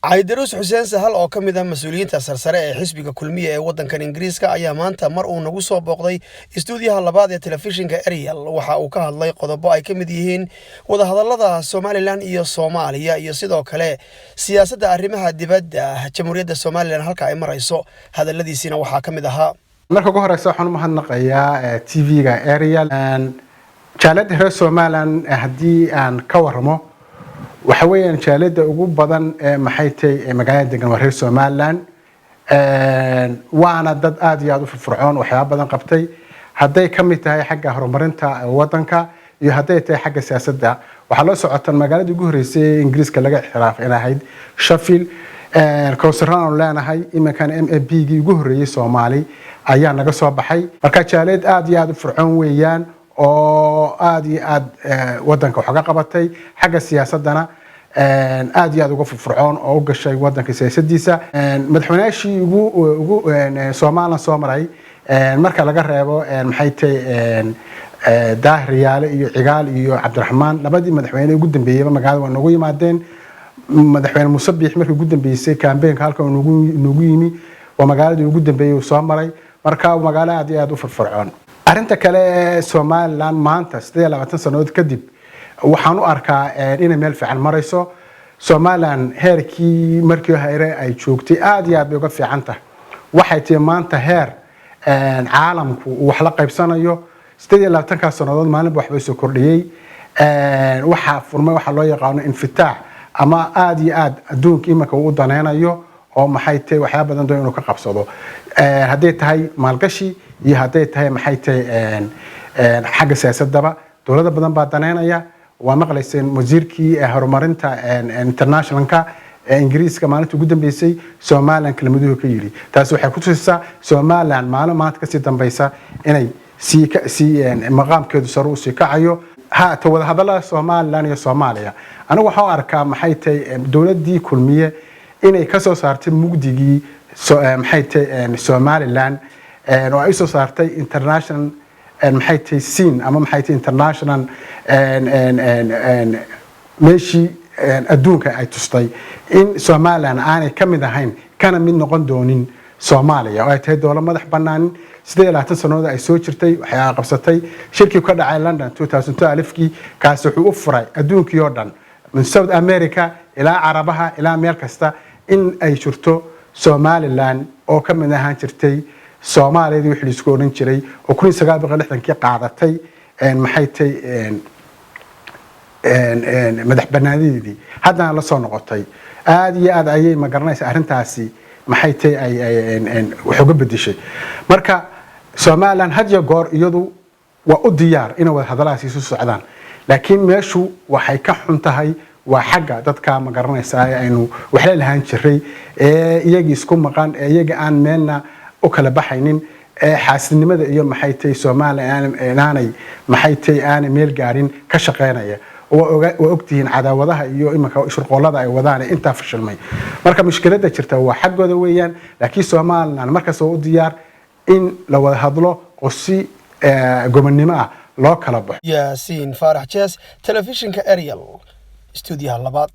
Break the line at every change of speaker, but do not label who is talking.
Caydiruus Xuseen Sahal oo ka mid ah mas'uuliyiinta sarsare ee xisbiga kulmiye ee waddankan Ingiriiska ayaa maanta mar uu nagu soo booqday istuudiyaha labaad ee telefishinka Ariel waxa uu ka hadlay qodobo ay ka mid yihiin wadahadallada Somaliland iyo Soomaaliya iyo sidoo kale siyaasadda arrimaha dibadda Jamhuuriyadda Somaliland halka ay marayso hadalladiisina waxaa ka mid ahaa
marka ugu horeysa waxaan u mahadnaqayaa TV-ga Ariel jaalada reer Somaliland haddii aan ka waramo waxa weeyaan jaalada ugu badan maxay tahay magaalada degan waa reer Somaliland waana dad aad iyo aad u firfircoon waxyaabo badan qabtay hadday ka mid tahay xagga horumarinta waddanka iyo hadday tahay xagga siyaasadda waxa loo socotan magaalada ugu horeysay Ingiriiska laga ixtiraaf in ahayd Sheffield kowsaraan oo leenahay iminkan MAP-gii ugu horeeyay Soomaali ayaa naga soo baxay marka jaalad aad iyo aad u firfircoon weeyaan oo aad iyo aad waddanka wax ka qabatay xagga siyaasadana aad iyo aad uga firfircoon oo u gashay waddanka siyaasadiisa madaxweynaashii ugu Soomaaliland soo maray marka laga reebo maxay tahay Daahir Yaale iyo Cigaal iyo Cabdiraxmaan labadii madaxweyne ugu dambeeyay magaalada waa nagu yimaadeen madaxweyne Muuse Biix markii ugu dambeysay campaign halka uu nagu yimi waa magaaladii ugu dambeeyay soo maray marka magaalada aad iyo aad u firfircoon arinta kale Somaliland maanta 20 sanadood kadib waxaan u arkaa inay meel fiican marayso Somaliland heerkii markii hore ay joogtay aad iyo aad bay uga fiican tahay waxay tahay maanta heer caalamku wax la qaybsanayo 20 sanadood maalinba waxba soo kordhiyay waxa furmay waxa loo yaqaan infitaax ama aad iyo aad adduunka imika uu daneynayo oo maxay tahay waxyaabo badan doon inuu ka qabsado hadday tahay maalgashi iyo hadday tahay maxay tahay xagga siyaasadaba dawladda badan baa daneynaya waa maqlayseen wasiirkii horumarinta internationalka Ingiriiska maalintii ugu dambeysay Somaliland kelmaduhu ka yiri taas waxay ku tusaysaa Somaliland maanta ka sii dambaysa inay si maqaamkeedu sare u sii kacayo ha wada hadallada Somaliland iyo Soomaaliya anigu waxaan arkaa maxay tahay dawladdii kulmiye inay ka soo saartay mugdigii maxay tahay Somaliland oo ay soo saartay international maxay tahay scene ama maxay tahay international meeshii adduunka ay tustay in Somaliland aanay ka mid ahayn kana mid noqon doonin Soomaaliya oo ay tahay dawlad madax bannaan 20 sanadood ay soo jirtay waxay qabsatay shirkii ka dhacay London 2012kii kaas wuxuu u furay adduunkii oo dhan min South America ilaa Carabaha ilaa meel kasta in ay jirto Somaliland oo ka mid ahaan jirtay Soomaaliyada wixii isku oran jiray oo 1960kii qaadatay maxay tahay madax bannaanidii haddana la soo noqotay aad iyo aad ayay ma garanaysaa arintaasi maxay tahay ay wax uga bedeshay marka Somaliland had iyo goor iyadu waa u diyaar in wada hadalaasi soo socdaan laakiin meeshu waxay ka xun tahay waa xagga dadka ma garanaysaa aynu wax la lahaan jiray iyaga isku maqan iyaga aan meelna u kala baxaynin xaasidnimada iyo maxay tahay Somaliland aanay maxay tahay aan meel gaarin ka shaqeynaya oo ogtihiin cadaawadaha iyo imanka shirqoolada ay wadaan inta fashilmay marka mushkiladda jirta waa xaggooda weeyaan laakiin Somaliland markaas oo u diyaar in la wada hadlo oo si gobonnimo ah loo kala baxo
Yaasiin Faarax Jees telefishinka Ariel istuudiyaha labaad